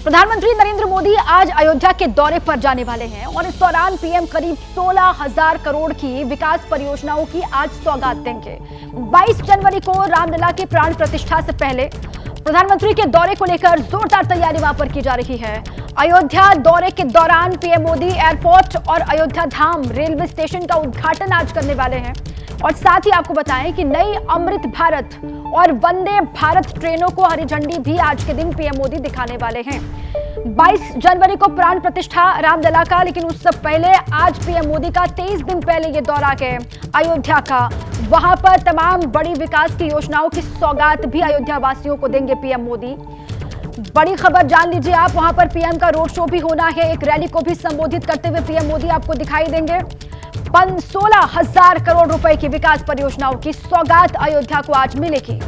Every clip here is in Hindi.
प्रधानमंत्री नरेंद्र मोदी आज अयोध्या के दौरे पर जाने वाले हैं और इस दौरान पीएम करीब 16,000 करोड़ की विकास परियोजनाओं की आज सौगात देंगे। 22 जनवरी को रामलला के प्राण प्रतिष्ठा से पहले प्रधानमंत्री के दौरे को लेकर जोरदार तैयारी वहां पर की जा रही है। अयोध्या दौरे के दौरान पीएम मोदी एयरपोर्ट और अयोध्या धाम रेलवे स्टेशन का उद्घाटन आज करने वाले हैं और साथ ही आपको बताएं कि नई अमृत भारत और वंदे भारत ट्रेनों को हरी झंडी भी आज के दिन पीएम मोदी दिखाने वाले हैं। 22 जनवरी को प्राण प्रतिष्ठा रामलला का, लेकिन उससे पहले आज पीएम मोदी का 23 दिन पहले ये दौरा है अयोध्या का। वहां पर तमाम बड़ी विकास की योजनाओं की सौगात भी अयोध्या वासियों को देंगे पीएम मोदी। बड़ी खबर जान लीजिए आप, वहां पर पीएम का रोड शो भी होना है। एक रैली को भी संबोधित करते हुए पीएम मोदी आपको दिखाई देंगे। 16,000 करोड़ रुपए की विकास परियोजनाओं की सौगात अयोध्या को आज मिलेगी।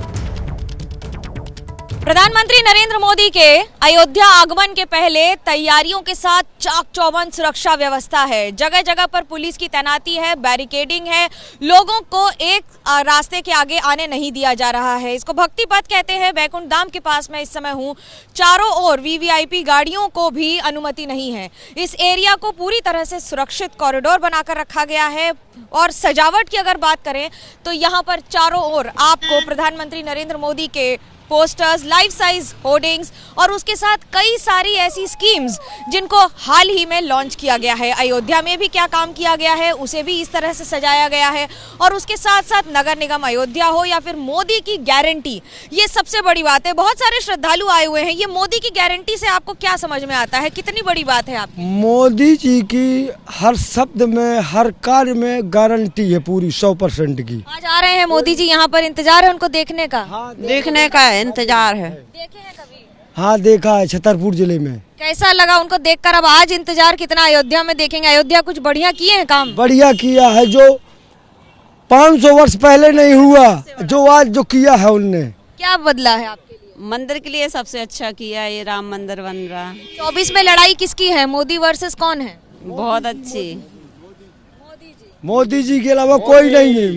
प्रधानमंत्री नरेंद्र मोदी के अयोध्या आगमन के पहले तैयारियों के साथ चाक चौबंद सुरक्षा व्यवस्था है। जगह जगह पर पुलिस की तैनाती है, बैरिकेडिंग है, लोगों को एक रास्ते के आगे आने नहीं दिया जा रहा है। इसको भक्ति पथ कहते हैं। वैकुंठ धाम के पास मैं इस समय हूँ। चारों ओर वीवीआईपी गाड़ियों को भी अनुमति नहीं है। इस एरिया को पूरी तरह से सुरक्षित कॉरिडोर बनाकर रखा गया है और सजावट की अगर बात करें तो यहाँ पर चारों ओर आपको प्रधानमंत्री नरेंद्र मोदी के पोस्टर्स, लाइफ साइज होर्डिंग्स और उसके साथ कई सारी ऐसी स्कीम्स जिनको हाल ही में लॉन्च किया गया है। अयोध्या में भी क्या काम किया गया है उसे भी इस तरह से सजाया गया है और उसके साथ साथ नगर निगम अयोध्या हो या फिर मोदी की गारंटी, ये सबसे बड़ी बात है। बहुत सारे श्रद्धालु आए हुए हैं। ये मोदी की गारंटी से आपको क्या समझ में आता है, कितनी बड़ी बात है आपकी? मोदी जी की हर शब्द में, हर कार्य में गारंटी है पूरी 100% की। आज आ रहे हैं मोदी जी, यहाँ पर इंतजार है उनको देखने का? देखने का इंतजार है। देखे हैं कभी? हाँ देखा है, छतरपुर जिले में। कैसा लगा उनको देखकर? अब आज इंतजार कितना अयोध्या में देखेंगे? अयोध्या कुछ बढ़िया किए हैं काम? बढ़िया किया है, जो 500 वर्ष पहले नहीं हुआ, जो आज जो किया है उनने। क्या बदला है आपके लिए? मंदिर के लिए सबसे अच्छा किया है, ये राम मंदिर बन रहा। 24 में लड़ाई किसकी है? मोदी वर्सेस कौन है? बहुत अच्छी। मोदी जी के अलावा कोई नहीं है।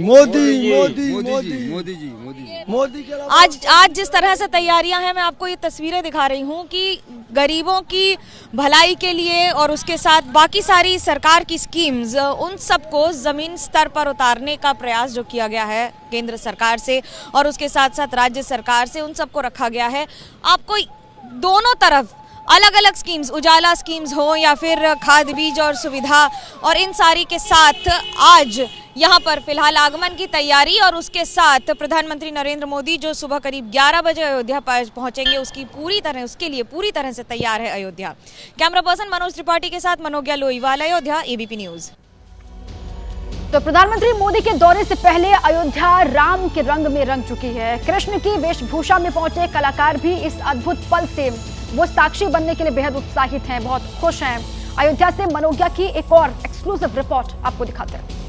मोदी के अलावा आज जिस तरह से तैयारियां हैं, मैं आपको ये तस्वीरें दिखा रही हूँ कि गरीबों की भलाई के लिए और उसके साथ बाकी सारी सरकार की स्कीम्स, उन सबको जमीन स्तर पर उतारने का प्रयास जो किया गया है केंद्र सरकार से और उसके साथ साथ राज्य सरकार से, उन सबको रखा गया है। आपको दोनों तरफ अलग अलग स्कीम्स, उजाला स्कीम्स हो या फिर खाद बीज और सुविधा, और इन सारी के साथ आज यहाँ पर फिलहाल आगमन की तैयारी और उसके साथ प्रधानमंत्री नरेंद्र मोदी जो सुबह करीब 11 बजे अयोध्या पहुँचेंगे, उसके लिए पूरी तरह से तैयार है अयोध्या। कैमरा पर्सन मनोज त्रिपाठी के साथ मनोज्ञा लोईवाल, अयोध्या, एबीपी न्यूज। तो प्रधानमंत्री मोदी के दौरे से पहले अयोध्या राम के रंग में रंग चुकी है। कृष्ण की वेशभूषा में पहुंचे कलाकार भी इस अद्भुत पल से वो साक्षी बनने के लिए बेहद उत्साहित हैं, बहुत खुश हैं। अयोध्या से मनोज्ञा की एक और एक्सक्लूसिव रिपोर्ट आपको दिखाते हैं।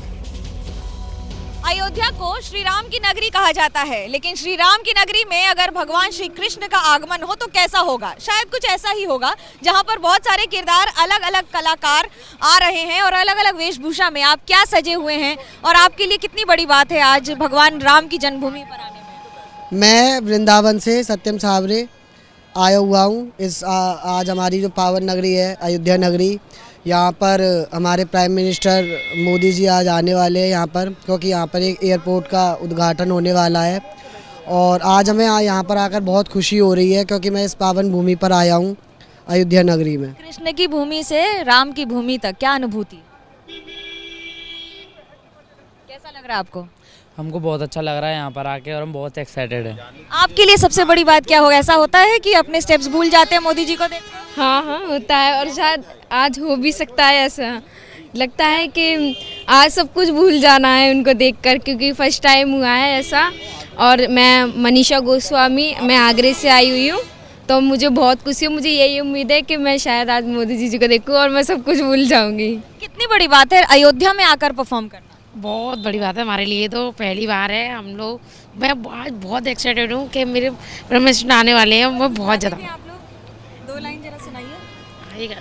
अयोध्या को श्री राम की नगरी कहा जाता है, लेकिन श्री राम की नगरी में अगर भगवान श्री कृष्ण का आगमन हो तो कैसा होगा? शायद कुछ ऐसा ही होगा, जहां पर बहुत सारे किरदार, अलग अलग कलाकार आ रहे हैं और अलग अलग वेशभूषा में। आप क्या सजे हुए हैं और आपके लिए कितनी बड़ी बात है आज भगवान राम की जन्मभूमि पर आने में? मैं वृंदावन से सत्यम सावरे आया हुआ हूँ। आज हमारी जो पावन नगरी है अयोध्या नगरी, यहाँ पर हमारे प्राइम मिनिस्टर मोदी जी आज आने वाले हैं यहाँ पर, क्योंकि यहाँ पर एक एयरपोर्ट का उद्घाटन होने वाला है और आज हमें यहाँ पर आकर बहुत खुशी हो रही है, क्योंकि मैं इस पावन भूमि पर आया हूँ अयोध्या नगरी में। कृष्ण की भूमि से राम की भूमि तक क्या अनुभूति, कैसा लग रहा है आपको? हमको बहुत अच्छा लग रहा है यहाँ पर आके और हम बहुत एक्साइटेड हैं। आपके लिए सबसे बड़ी बात क्या होगा? ऐसा होता है कि अपने स्टेप्स भूल जाते हैं मोदी जी को देखकर? हाँ होता है, और शायद आज हो भी सकता है। ऐसा लगता है कि आज सब कुछ भूल जाना है उनको देखकर, क्योंकि फर्स्ट टाइम हुआ है ऐसा। और मैं मनीषा गोस्वामी, मैं आगरे से आई हुई हूँ, तो मुझे बहुत खुशी है। मुझे यही उम्मीद है कि मैं शायद आज मोदी जी को देखूँ और मैं सब कुछ भूल जाऊँगी। कितनी बड़ी बात है अयोध्या में आकर परफॉर्म करना? बहुत बड़ी बात है हमारे लिए, तो पहली बार है हम लोग। मैं आज बहुत एक्साइटेड हूँ कि मेरे प्राइम मिनिस्टर आने वाले हैं। मैं बहुत ज़्यादा। आप लोग 2 लाइन जरा सुनाइए।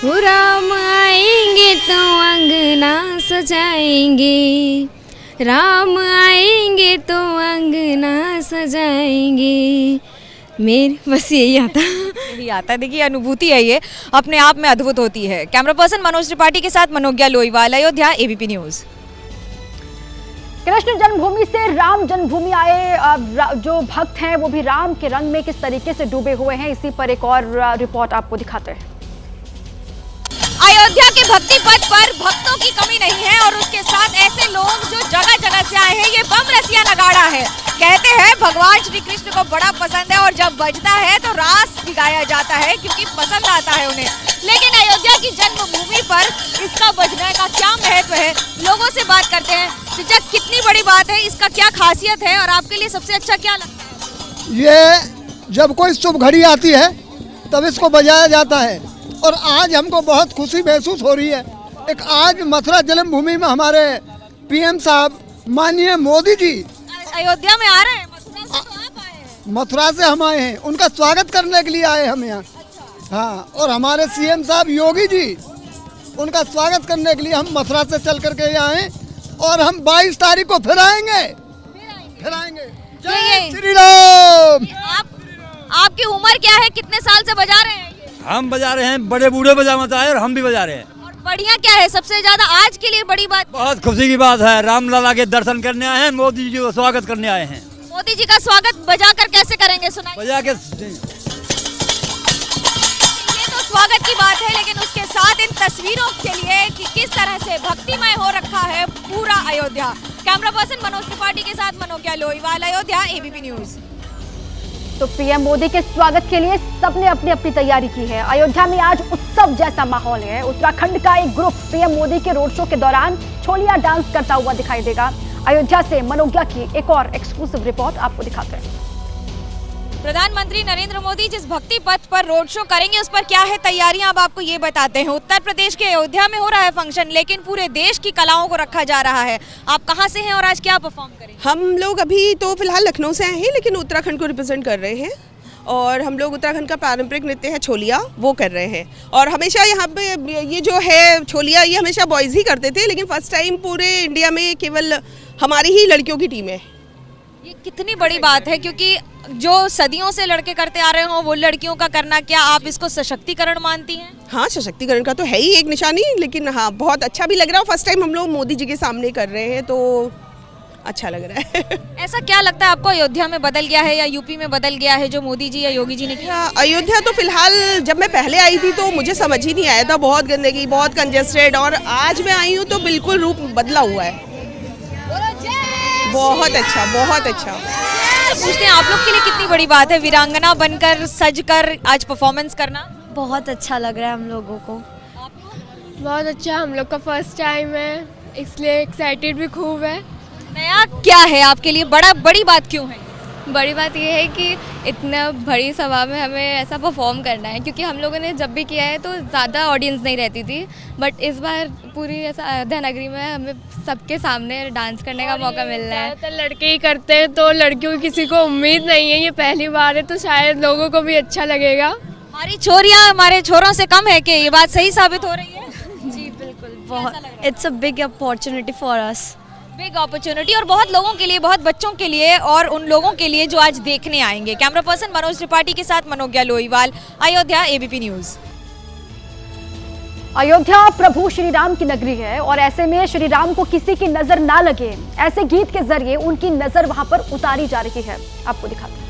वो राम आएंगे तो अंगना सजाएंगे, राम आएंगे तो अंगना सजाएंगे, मेरे बस यही आता। ही आता है। देखिए अनुभूति है ये, अपने आप में अद्भुत होती है। कैमरा पर्सन मनोज त्रिपाठी के साथ मनोज्ञा लोईवाल, अयोध्या, एबीपी न्यूज। कृष्ण जन्मभूमि से राम जन्मभूमि आए जो भक्त हैं वो भी राम के रंग में किस तरीके से डूबे हुए हैं, इसी पर एक और रिपोर्ट आपको दिखाते हैं। अयोध्या के भक्ति पथ पर भक्तों की कमी नहीं है और उसके साथ ऐसे लोग जो जगह जगह से आए हैं। ये बम रसिया नगाड़ा है। कहते हैं भगवान श्री कृष्ण को बड़ा पसंद है और जब बजता है तो रास भी गाया जाता है क्योंकि पसंद आता है उन्हें। लेकिन अयोध्या की जन्मभूमि पर इसका बजने का क्या महत्व है, लोगों से बात करते हैं। चाचा, कितनी बड़ी बात है, इसका क्या खासियत है और आपके लिए सबसे अच्छा क्या लगता है? ये जब कोई शुभ घड़ी आती है तब इसको बजाया जाता है और आज हमको बहुत खुशी महसूस हो रही है। एक आज मथुरा जन्मभूमि में हमारे पीएम साहब माननीय मोदी जी अयोध्या में आ रहे हैं। मथुरा से तो आप आए हैं। मथुरा से हम आए हैं, उनका स्वागत करने के लिए आए हम यहाँ। हाँ, और हमारे सीएम साहब योगी जी, उनका स्वागत करने के लिए हम मथुरा से चल करके यहाँ आए और हम 22 तारीख को फिर आएंगे। जय श्री राम। आपकी उम्र क्या है, कितने साल से बजा रहे हैं? हम बजा रहे हैं, बड़े बूढ़े बजा मत आए और हम भी बजा रहे हैं। और बढ़िया क्या है सबसे ज्यादा आज के लिए बड़ी बात? बहुत खुशी की बात है, रामलला के दर्शन करने आए हैं, मोदी जी को स्वागत करने आए हैं। मोदी जी का स्वागत बजा कर कैसे करेंगे, सुनाइए। बजा के ये तो स्वागत की बात है, लेकिन उसके साथ इन तस्वीरों के लिए कि किस तरह से भक्तिमय हो रखा है पूरा अयोध्या। कैमरा पर्सन मनोज त्रिपाठी के साथ मनोज्ञा लोईवाल, अयोध्या, एबीपी न्यूज। तो पीएम मोदी के स्वागत के लिए सबने अपनी अपनी तैयारी की है। अयोध्या में आज उत्सव जैसा माहौल है। उत्तराखंड का एक ग्रुप पीएम मोदी के रोड शो के दौरान छोलिया डांस करता हुआ दिखाई देगा। अयोध्या से मनोज्ञा की एक और एक्सक्लूसिव रिपोर्ट आपको दिखाते हैं। प्रधानमंत्री नरेंद्र मोदी जिस भक्ति पथ पर रोड शो करेंगे उस पर क्या है तैयारियां, अब आपको ये बताते हैं। उत्तर प्रदेश के अयोध्या में हो रहा है फंक्शन, लेकिन पूरे देश की कलाओं को रखा जा रहा है। आप कहां से हैं और आज क्या परफॉर्म करेंगे? हम लोग अभी तो फिलहाल लखनऊ से आए हैं, लेकिन उत्तराखंड को रिप्रेजेंट कर रहे हैं और हम लोग उत्तराखंड का पारंपरिक नृत्य है छोलिया, वो कर रहे हैं। और हमेशा यहाँ पे ये जो है छोलिया, ये हमेशा बॉयज़ ही करते थे, लेकिन फर्स्ट टाइम पूरे इंडिया में केवल हमारी ही लड़कियों की टीम है। ये कितनी बड़ी बात है, क्योंकि जो सदियों से लड़के करते आ रहे हो वो लड़कियों का करना, क्या आप इसको सशक्तिकरण मानती हैं? हाँ, सशक्तिकरण का तो है ही एक निशानी, लेकिन हाँ बहुत अच्छा भी लग रहा है। फर्स्ट टाइम हम लोग मोदी जी के सामने कर रहे हैं तो अच्छा लग रहा है। ऐसा क्या लगता है आपको, अयोध्या में बदल गया है या यूपी में बदल गया है जो मोदी जी या योगी जी ने किया? अयोध्या तो फिलहाल जब मैं पहले आई थी तो मुझे समझ ही नहीं आया था, बहुत गंदगी, बहुत कंजेस्टेड, और आज मैं आई हूँ तो बिल्कुल रूप बदला हुआ है। बहुत अच्छा, बहुत अच्छा। पूछते हैं आप लोग के लिए कितनी बड़ी बात है वीरांगना बनकर सजकर आज परफॉर्मेंस करना? बहुत अच्छा लग रहा है हम लोगों को। बहुत अच्छा, हम लोग का फर्स्ट टाइम है इसलिए एक्साइटेड भी खूब है। नया क्या है आपके लिए, बड़ी बात क्यों है? बड़ी बात यह है कि इतना बड़ी सभा में हमें ऐसा परफॉर्म करना है, क्योंकि हम लोगों ने जब भी किया है तो ज़्यादा ऑडियंस नहीं रहती थी, बट इस बार पूरी ऐसा अयोध्या नगरी में हमें सबके सामने डांस करने का मौका मिल रहा है। तो लड़के ही करते हैं तो लड़कियों की किसी को उम्मीद नहीं है, ये पहली बार है तो शायद लोगों को भी अच्छा लगेगा। हमारी छोरियाँ हमारे छोरों से कम है कि ये बात सही साबित हो रही है? जी बिल्कुल, बहुत it's a big opportunity for us. Big opportunity, और बहुत लोगों के लिए, बहुत बच्चों के लिए और उन लोगों के लिए जो आज देखने आएंगे। कैमरा पर्सन मनोज त्रिपाठी के साथ मनोज्ञा लोईवाल, अयोध्या, एबीपी न्यूज। अयोध्या प्रभु श्री राम की नगरी है और ऐसे में श्री राम को किसी की नजर ना लगे, ऐसे गीत के जरिए उनकी नजर वहां पर उतारी जा रही है। आपको दिखाते हैं।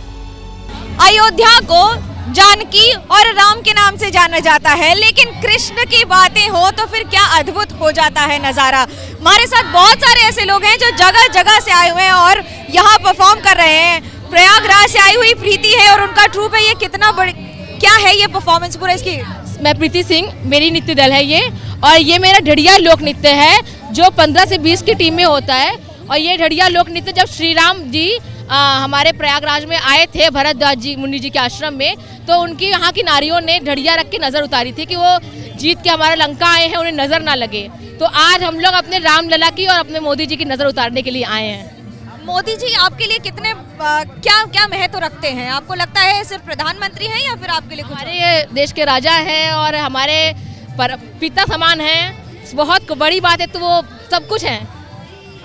अयोध्या को जानकी और राम के नाम से जाना जाता है, लेकिन कृष्ण की बातें हो तो फिर क्या अद्भुत हो जाता है नजारा। हमारे साथ बहुत सारे ऐसे लोग हैं जो जगह जगह से आए हुए हैं और यहाँ परफॉर्म कर रहे हैं। प्रयागराज से आई हुई प्रीति है और उनका ट्रूप है। ये कितना बड़ी, क्या है ये परफॉर्मेंस पूरा इसकी? मैं प्रीति सिंह, मेरी नृत्य दल है ये, और ये मेरा ढड़िया लोक नृत्य है जो 15 से 20 की टीम में होता है। और ये ढड़िया लोक नृत्य जब श्री राम जी हमारे प्रयागराज में आए थे भरद्वाज जी मुनि जी के आश्रम में, तो उनकी यहाँ की नारियों ने ढड़िया रख के नज़र उतारी थी कि वो जीत के हमारे लंका आए हैं, उन्हें नज़र ना लगे। तो आज हम लोग अपने रामलला की और अपने मोदी जी की नज़र उतारने के लिए आए हैं। मोदी जी आपके लिए कितने क्या क्या महत्व रखते हैं? आपको लगता है सिर्फ प्रधानमंत्री हैं या फिर आपके लिए कुछ? हमारे देश के राजा हैं और हमारे पिता समान हैं, बहुत बड़ी बात है, तो वो सब कुछ हैं।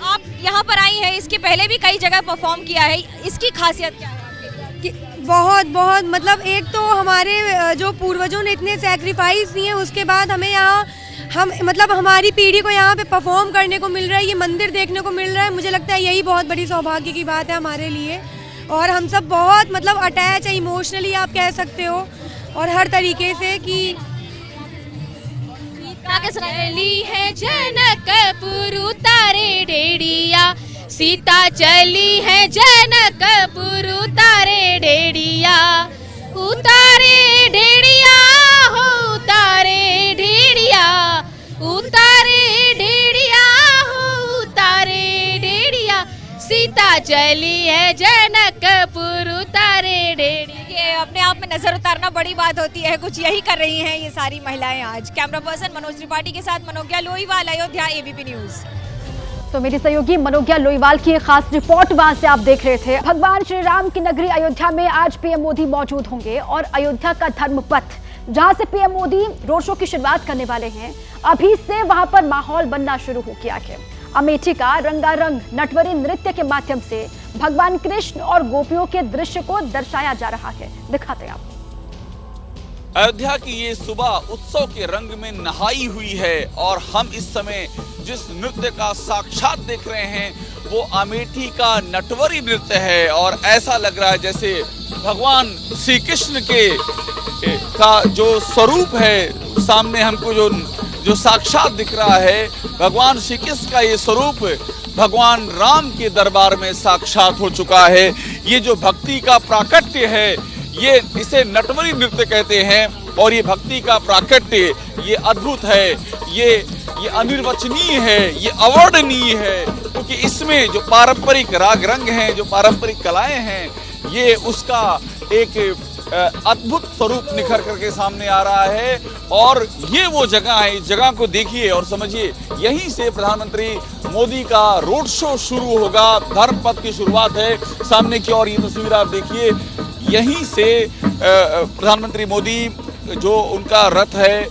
आप यहाँ पर आई हैं, इसके पहले भी कई जगह परफॉर्म किया है, इसकी खासियत क्या है? बहुत बहुत मतलब एक तो हमारे जो पूर्वजों ने इतने सैक्रिफाइस दिए, उसके बाद हमें यहाँ हम मतलब हमारी पीढ़ी को यहाँ पे परफॉर्म करने को मिल रहा है, ये मंदिर देखने को मिल रहा है। मुझे लगता है यही बहुत बड़ी सौभाग्य की बात है हमारे लिए, और हम सब बहुत मतलब अटैच है, इमोशनली आप कह सकते हो, और हर तरीके से कि चली है जनकपुर उतारे डेढ़िया, सीता चली है जनकपुर उतारे डेढ़िया, उतारे डेढ़िया हो उतारे डेढ़िया, उतारे डेढ़िया हो उतारे डेढ़िया, सीता चली है जनकपुर उतारे डेढ़िया। ये अपने आप में नजर उतारना बड़ी बात होती है, कुछ यही कर रही हैं ये सारी महिलाएं आज। कैमरा पर्सन मनोज त्रिपाठी के साथ मनोज्ञा लोईवाल, अयोध्या, एबीपी न्यूज। तो मेरी सहयोगी मनोज्ञा लोईवाल की एक खास रिपोर्ट वहां से आप देख रहे थे। भगवान श्री राम की नगरी अयोध्या में आज पीएम मोदी मौजूद होंगे और अयोध्या का धर्मपथ जहां से पीएम मोदी रोड शो की शुरुआत करने वाले हैं, अभी से वहां पर माहौल बनना शुरू हो गया है। अमेठी का रंगारंग नटवरी नृत्य के माध्यम से भगवान कृष्ण और गोपियों के दृश्य को दर्शाया जा रहा है, दिखाते हैं आप। अयोध्या की ये सुबह उत्सव के रंग में नहाई हुई है और हम इस समय जिस नृत्य का साक्षात देख रहे हैं वो अमेठी का नटवरी नृत्य है, और ऐसा लग रहा है जैसे भगवान श्री कृष्ण का जो स्वरूप है सामने हमको जो साक्षात दिख रहा है, भगवान श्री कृष्ण का ये स्वरूप भगवान राम के दरबार में साक्षात हो चुका है। ये जो भक्ति का प्राकट्य है, ये इसे नटवरी नृत्य कहते हैं, और ये भक्ति का प्राकट्य ये अद्भुत है, ये अनिर्वचनीय है, ये अवर्णनीय है, क्योंकि इसमें जो पारंपरिक राग रंग हैं, जो पारंपरिक कलाएं हैं, ये उसका एक अद्भुत स्वरूप निखर करके सामने आ रहा है। और ये वो जगह है, इस जगह को देखिए और समझिए, यहीं से प्रधानमंत्री मोदी का रोड शो शुरू होगा। धर्मपथ की शुरुआत है सामने की, और ये तस्वीर आप देखिए, यहीं से प्रधानमंत्री मोदी जो उनका रथ है,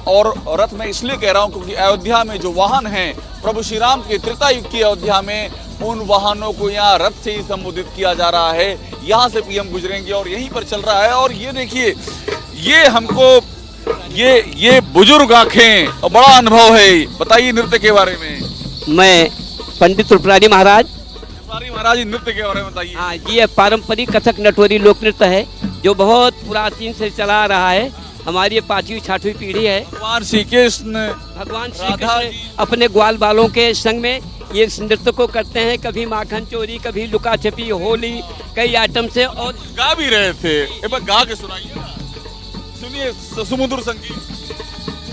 और रथ मैं इसलिए कह रहा हूं क्योंकि अयोध्या में जो वाहन हैं प्रभु श्री राम के त्रेता युग की अयोध्या में, उन वाहनों को यहाँ रथ से ही संबोधित किया जा रहा है। यहाँ से पीएम गुजरेंगे और यहीं पर चल रहा है। और ये देखिए, ये हमको ये बुजुर्ग आंखें और बड़ा अनुभव है। बताइए नृत्य के बारे में। मैं पंडित त्रिपुरारी महाराज नृत्य के बारे में बताइए। हाँ, ये पारंपरिक कथक नटवरी लोक नृत्य है जो बहुत पुरातन से चला आ रहा है। हमारी 5वीं 6वीं पीढ़ी है। भगवान श्री कृष्ण अपने ग्वाल बालों के संग में ये नृत्य को करते हैं। कभी माखन चोरी, कभी लुका छिपी, होली, कई आइटम से। और गा भी रहे थे, एक बार गा के सुनाइए ना, सुनिए सुमधुर संगीत।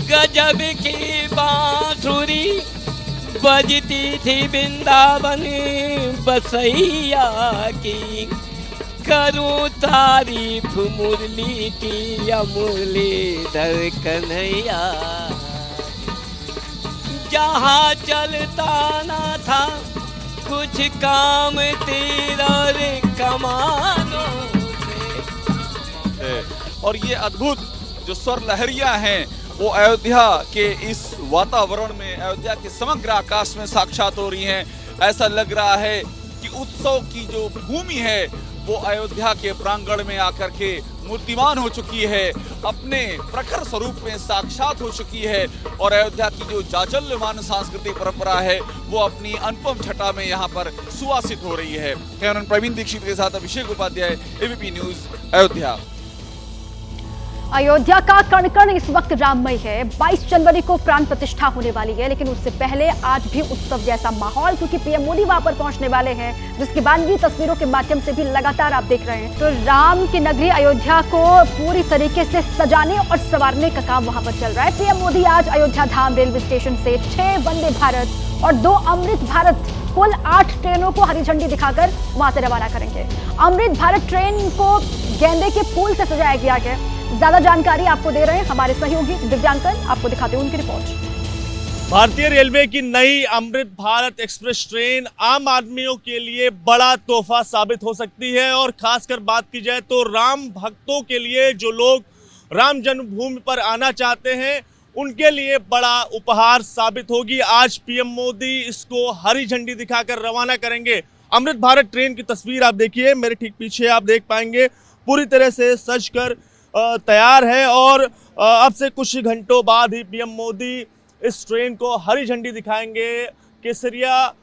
गजब की बांसुरी बजती थी वृंदावन बसैया की, करूं तारीफ मुरली की मुरलीधर कन्हैया। जहाँ चलता ना था कुछ काम तेरा रे कमानों से। और ये अद्भुत जो स्वर लहरियां हैं वो अयोध्या के इस वातावरण में, अयोध्या के समग्र आकाश में साक्षात हो रही हैं। ऐसा लग रहा है कि उत्सव की जो भूमि है वो अयोध्या के प्रांगण में आकर के मूर्तिमान हो चुकी है, अपने प्रखर स्वरूप में साक्षात हो चुकी है। और अयोध्या की जो जाजल्यमान सांस्कृतिक परंपरा है वो अपनी अनुपम छटा में यहाँ पर सुवासित हो रही है। कैमरामैन प्रवीण दीक्षित के साथ अभिषेक उपाध्याय, एबीपी न्यूज, अयोध्या। अयोध्या का कण कण इस वक्त राममय है। 22 जनवरी को प्राण प्रतिष्ठा होने वाली है, लेकिन उससे पहले आज भी उत्सव जैसा माहौल, क्योंकि पीएम मोदी वहां पर पहुंचने वाले हैं, जिसकी बानगी तस्वीरों के माध्यम से भी लगातार आप देख रहे हैं। तो राम की नगरी अयोध्या को पूरी तरीके से सजाने और संवारने का काम वहां पर चल रहा है। पीएम मोदी आज अयोध्या धाम रेलवे स्टेशन से 6 वंदे भारत और 2 अमृत भारत, कुल 8 ट्रेनों को हरी झंडी दिखाकर वहां से रवाना करेंगे। अमृत भारत ट्रेन को गेंदे के फूल से सजाया गया है। ज्यादा जानकारी आपको दे रहे हैं हमारे सहयोगी दिव्यांकर, आपको दिखाते हैं उनकी रिपोर्ट। भारतीय रेलवे की नई अमृत भारत एक्सप्रेस ट्रेन आम आदमियों के लिए बड़ा तोहफा साबित हो सकती है, और खासकर बात की जाए तो राम भक्तों के लिए, जो लोग राम जन्मभूमि पर आना चाहते हैं, उनके लिए बड़ा उपहार साबित होगी। आज पीएम मोदी इसको हरी झंडी दिखाकर रवाना करेंगे। अमृत भारत ट्रेन की तस्वीर आप देखिए, मेरे ठीक पीछे आप देख पाएंगे पूरी तरह से सज कर तैयार है और अब से कुछ ही घंटों बाद ही पीएम मोदी इस ट्रेन को हरी झंडी दिखाएंगे। केसरिया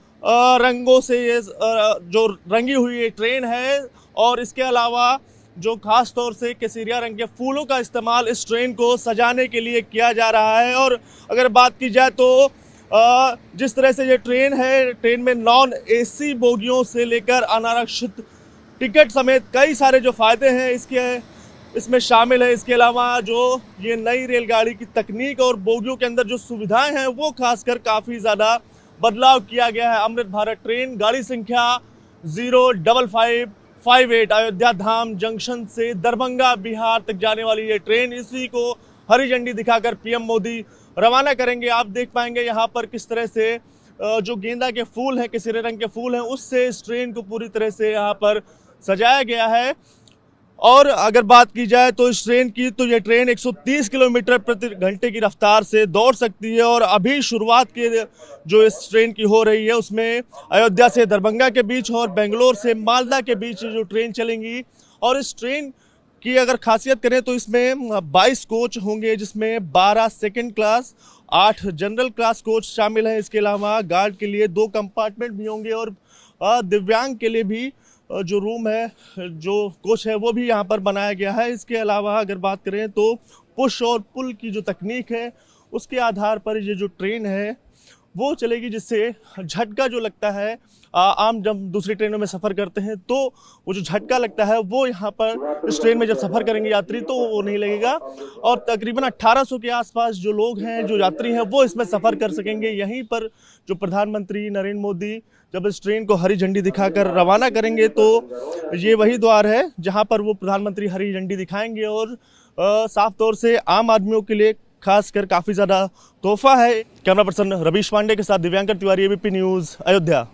रंगों से ये जो रंगी हुई ये ट्रेन है और इसके अलावा जो खास तौर से केसरिया रंग के फूलों का इस्तेमाल इस ट्रेन को सजाने के लिए किया जा रहा है। और अगर बात की जाए तो जिस तरह से ये ट्रेन है, ट्रेन में नॉन एसी बोगियों से लेकर अनारक्षित टिकट समेत कई सारे जो फ़ायदे हैं इसमें शामिल है। इसके अलावा जो ये नई रेलगाड़ी की तकनीक और बोगियों के अंदर जो सुविधाएं हैं वो खासकर काफ़ी ज़्यादा बदलाव किया गया है। अमृत भारत ट्रेन गाड़ी संख्या 05558 अयोध्या धाम जंक्शन से दरभंगा बिहार तक जाने वाली ये ट्रेन, इसी को हरी झंडी दिखाकर पीएम मोदी रवाना करेंगे। आप देख पाएंगे यहाँ पर किस तरह से जो गेंदा के फूल हैं, केसरिया रंग के फूल हैं, उससे इस ट्रेन को पूरी तरह से यहाँ पर सजाया गया है। और अगर बात की जाए तो इस ट्रेन की, तो ये ट्रेन 130 किलोमीटर प्रति घंटे की रफ्तार से दौड़ सकती है। और अभी शुरुआत की जो इस ट्रेन की हो रही है उसमें अयोध्या से दरभंगा के बीच और बेंगलोर से मालदा के बीच जो ट्रेन चलेंगी। और इस ट्रेन की अगर खासियत करें तो इसमें 22 कोच होंगे, जिसमें 12 second class, 8 general class coach शामिल हैं। इसके अलावा गार्ड के लिए 2 कंपार्टमेंट भी होंगे और दिव्यांग के लिए भी जो रूम है, जो कोच है, वो भी यहाँ पर बनाया गया है। इसके अलावा अगर बात करें तो पुश और पुल की जो तकनीक है उसके आधार पर ये जो ट्रेन है वो चलेगी, जिससे झटका जो लगता है, आम जब दूसरी ट्रेनों में सफ़र करते हैं तो वो जो झटका लगता है वो यहाँ पर इस ट्रेन में जब सफ़र करेंगे यात्री तो वो नहीं लगेगा। और तकरीबन 1800 के आसपास जो लोग हैं, जो यात्री हैं, वो इसमें सफ़र कर सकेंगे। यहीं पर जो प्रधानमंत्री नरेंद्र मोदी जब इस ट्रेन को हरी झंडी दिखाकर रवाना करेंगे तो ये वही द्वार है जहाँ पर वो प्रधानमंत्री हरी झंडी दिखाएंगे। और साफ तौर से आम आदमियों के लिए खासकर काफ़ी ज़्यादा तोहफा है। कैमरा पर्सन रवीश पांडे के साथ दिव्यांकर तिवारी, एबीपी न्यूज़, अयोध्या।